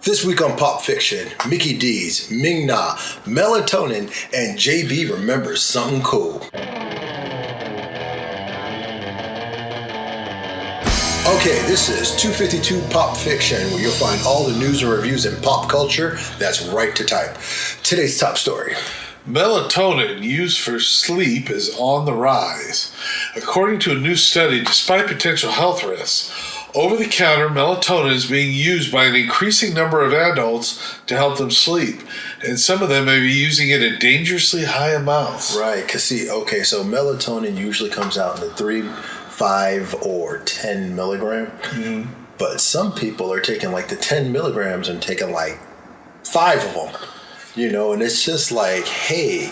This week on Pop Fiction, Mickey D's, Ming Na, Melatonin, and JB remembers something cool. Okay, this is 252 Pop Fiction, where you'll find all the news and reviews in pop culture that's right to type. Today's top story. Melatonin used for sleep is on the rise. According to a new study, despite potential health risks, over-the-counter melatonin is being used by an increasing number of adults to help them sleep, and some of them may be using it at dangerously high amounts. Right, because so melatonin usually comes out in the 3, 5, or 10 milligram, but some people are taking like the 10 milligrams and taking like 5 of them, and it's just like, hey,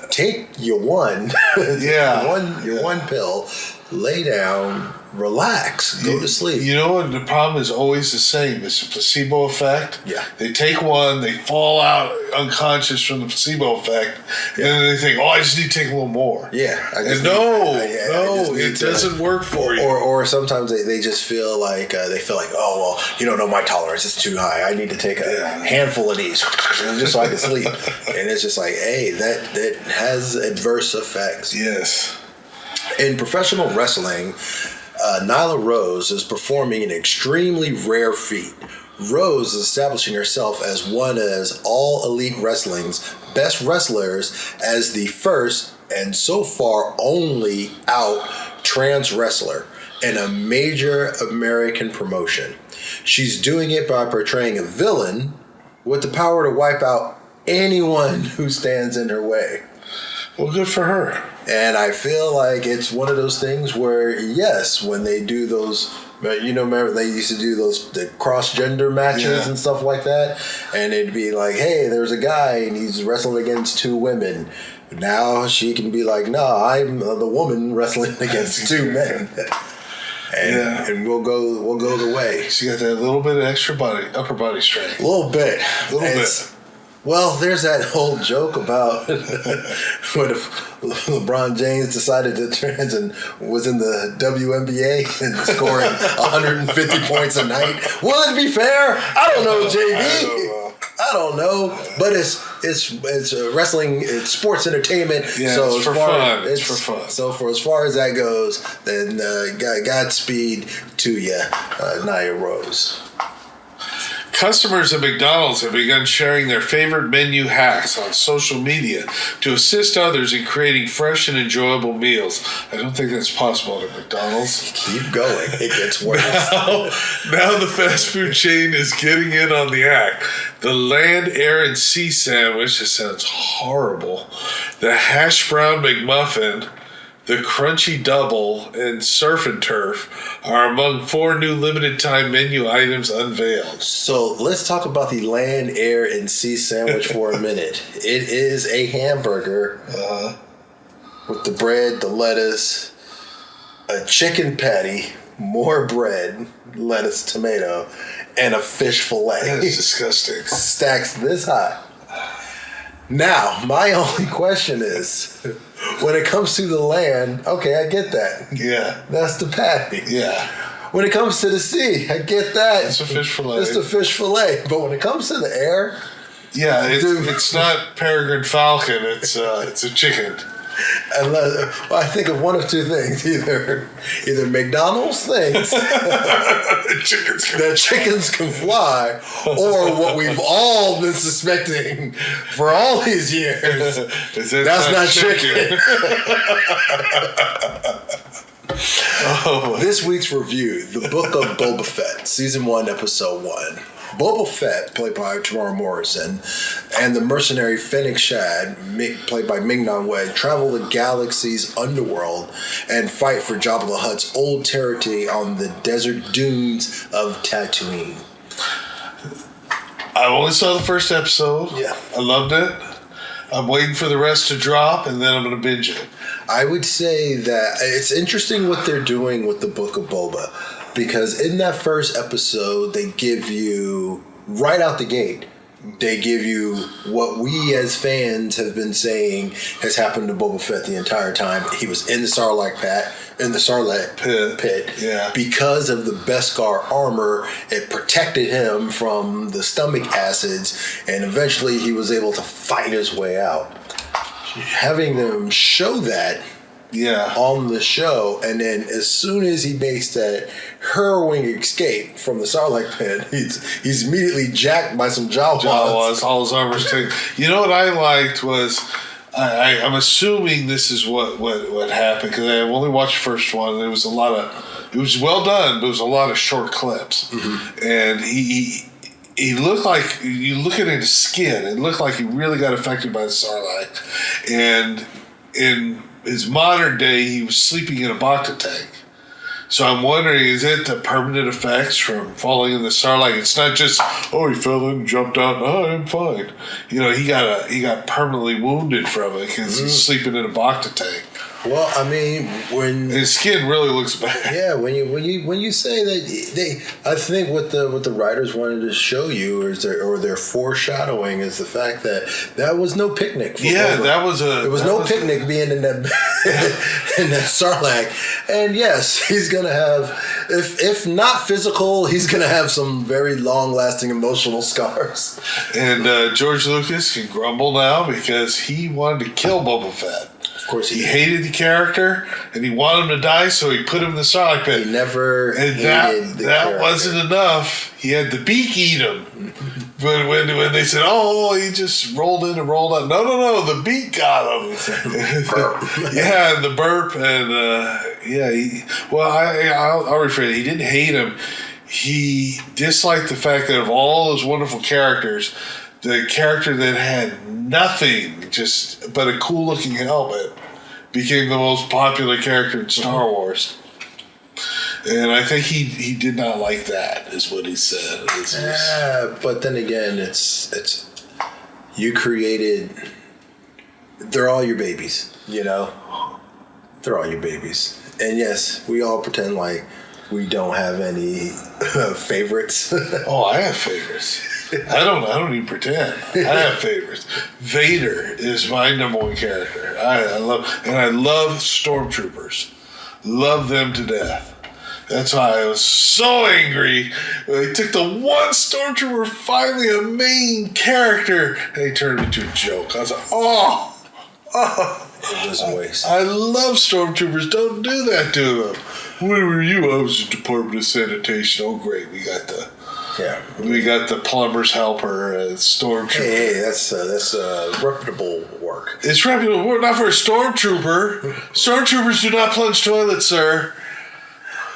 take your one, your one pill, lay down, relax, go to sleep. You know what? The problem is always the same. It's a placebo effect. Yeah. They take one, they fall out unconscious from the placebo effect, and then they think, I just need to take a little more. Yeah. It doesn't work for you. Or sometimes they just feel like, you don't know my tolerance. It's too high. I need to take a handful of these just so I can sleep. And it's just like, hey, that has adverse effects. Yes. In professional wrestling, Nyla Rose is performing an extremely rare feat. Rose is establishing herself as one of All Elite Wrestling's best wrestlers as the first and so far only out trans wrestler in a major American promotion. She's doing it by portraying a villain with the power to wipe out anyone who stands in her way. Well, good for her. And I feel like it's one of those things where, yes, when they do those, remember they used to do the cross-gender matches and stuff like that, and it'd be like, hey, there's a guy and he's wrestling against 2 women. Now she can be like, no, I'm the woman wrestling against 2 men. And we'll go the way. She got that little bit of extra upper body strength. A little bit. bit. Well, there's that old joke about what if LeBron James decided to trans and was in the WNBA and scoring 150 points a night. Will it be fair? I don't know, JB. I don't know. But it's wrestling, it's sports entertainment. Yeah, so it's for fun. It's for fun. So for as far as that goes, then Godspeed to you, Nyla Rose. Customers at McDonald's have begun sharing their favorite menu hacks on social media to assist others in creating fresh and enjoyable meals. I don't think that's possible at McDonald's. Keep going. It gets worse. Now the fast food chain is getting in on the act. The Land, Air, and Sea sandwich, this sounds horrible. The hash brown McMuffin, the Crunchy Double, and Surf and Turf are among 4 new limited-time menu items unveiled. So let's talk about the Land, Air, and Sea sandwich for a minute. It is a hamburger with the bread, the lettuce, a chicken patty, more bread, lettuce, tomato, and a fish fillet. That is disgusting. Stacks this high. Now, my only question is, when it comes to the land, okay, I get that. Yeah. That's the patty. Yeah. When it comes to the sea, I get that. It's a fish fillet. It's the fish fillet. But when it comes to the air... Yeah, it's not peregrine falcon. It's a chicken. I think of one of 2 things. Either McDonald's thinks that chickens can fly, or what we've all been suspecting for all these years, that's not chicken. This week's review, the Book of Boba Fett, Season 1, Episode 1. Boba Fett, played by Tamara Morrison, and the mercenary Fennec Shand, played by Ming-Na Wen, travel the galaxy's underworld and fight for Jabba the Hutt's old territory on the desert dunes of Tatooine. I only saw the first episode. Yeah. I loved it. I'm waiting for the rest to drop, and then I'm going to binge it. I would say that it's interesting what they're doing with the Book of Boba, because in that first episode, they give you, right out the gate, they give you what we as fans have been saying has happened to Boba Fett the entire time. He was in the Sarlacc pit. Yeah. Because of the Beskar armor, it protected him from the stomach acids, and eventually he was able to fight his way out. Having them show that on the show, and then as soon as he makes that harrowing escape from the Sarlacc pit, he's immediately jacked by some Jawas. All his armor's taken. You know what I liked was, I'm assuming this is what happened, because I only watched the first one, and it was well done, but it was a lot of short clips. Mm-hmm. And he looked like, you look at his skin, it looked like he really got affected by the Sarlacc. And in his modern day, he was sleeping in a Bacta tank. So I'm wondering, is it the permanent effects from falling in the Sarlacc? It's not just, he fell in, jumped out, I'm fine. You know, he got permanently wounded from it because he's sleeping in a Bacta tank. Well, I mean, when his skin really looks bad. Yeah, when you say that, I think what the writers wanted to show you or their foreshadowing is the fact that was no picnic. For Boba. It was no picnic being in that in that Sarlacc. And yes, he's gonna have, if not physical, he's gonna have some very long lasting emotional scars. And George Lucas can grumble now because he wanted to kill Boba Fett. Of course, he hated the character and he wanted him to die, so he put him in the Sarlacc pit. He never hated the character. Wasn't enough. He had the beak eat him. But when they said, he just rolled in and rolled out. No, the beak got him. Yeah, and the burp. And I'll rephrase it. He didn't hate him. He disliked the fact that of all those wonderful characters, the character that had nothing but a cool looking helmet became the most popular character in Star Wars. And I think he did not like that, is what he said. But then again, it's you created. They're all your babies, you know. They're all your babies, and yes, we all pretend like we don't have any favorites. I have favorites. I don't even pretend. I have favorites. Vader is my number one character. I love Stormtroopers. Love them to death. That's why I was so angry when they took the one Stormtrooper, finally a main character, and he turned into a joke. I was like, it was a waste. I love Stormtroopers. Don't do that to them. Where were you? I was in the Department of Sanitation. Oh, great. We got the plumber's helper, Stormtrooper. Hey, that's reputable work. It's reputable work, not for a Stormtrooper. Stormtroopers do not plunge toilets, sir.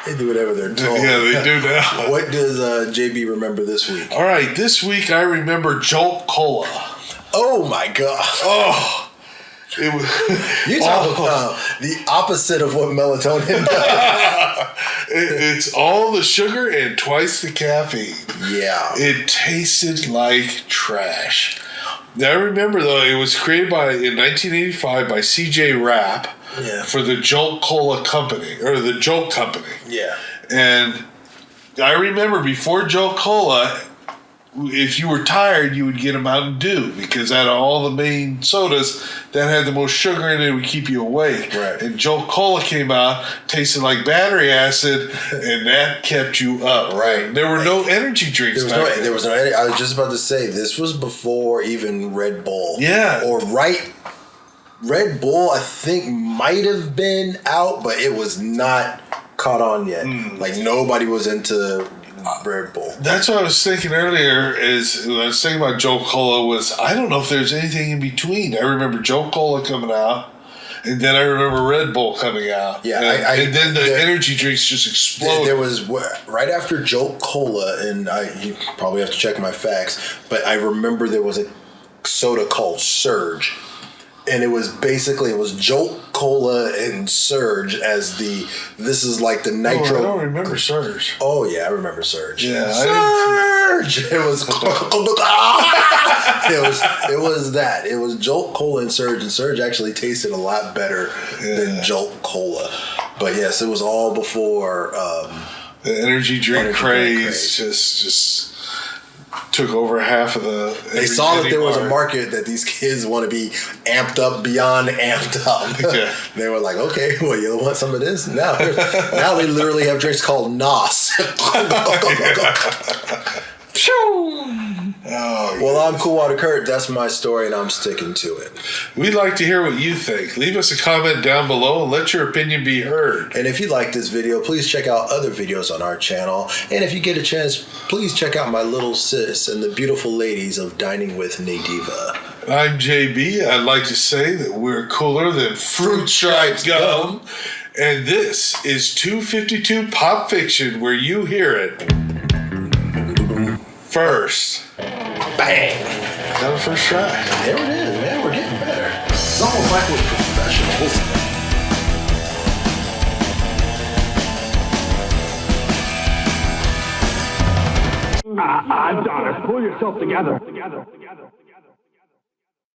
They do whatever they're told. Yeah, they do now. What does JB remember this week? All right, this week I remember Jolt Cola. Oh my God. It was, you talk about the opposite of what melatonin does. It's all the sugar and twice the caffeine. Yeah. It tasted like trash. Now, I remember, though, it was created in 1985 by C.J. Rapp for the Jolt Cola Company, or the Jolt Company. Yeah. And I remember before Jolt Cola, if you were tired, you would get a Mountain Dew, because out of all the main sodas, that had the most sugar in it, would keep you awake. Right. And Jolt Cola came out, tasted like battery acid, and that kept you up. Right. There were no energy drinks back then. There was no. I was just about to say, this was before even Red Bull. Yeah. Red Bull, I think, might have been out, but it was not caught on yet. Like, nobody was into Red Bull. That's what I was thinking earlier, is when I was thinking about Jolt Cola, was I don't know if there's anything in between. I remember Jolt Cola coming out, and then I remember Red Bull coming out. Yeah. And then the energy drinks just exploded. There was, right after Jolt Cola, and you probably have to check my facts, but I remember there was a soda called Surge. And it was Jolt Cola and Surge as this is like the nitro. I don't remember Surge. Oh yeah, I remember Surge. Yeah, Surge. It was it was that. It was Jolt Cola and Surge actually tasted a lot better than Jolt Cola. But yes, it was all before the energy drink craze just took over half of the. They saw that there was a market that these kids want to be amped up beyond amped up. Yeah. They were like, okay, well, you want some of this? Now they literally have drinks called NOS. Oh, well, I'm Cool Water Kurt. That's my story, and I'm sticking to it. We'd like to hear what you think. Leave us a comment down below and let your opinion be heard. And if you like this video, please check out other videos on our channel. And if you get a chance, please check out my little sis and the beautiful ladies of Dining with Nadiva. I'm JB. I'd like to say that we're cooler than Fruit Stripes gum. And this is 252 Pop Fiction, where you hear it first. Bang! Got a first try. There it is, man. We're getting better. It's almost like we're professionals. Adonis, pull yourself together.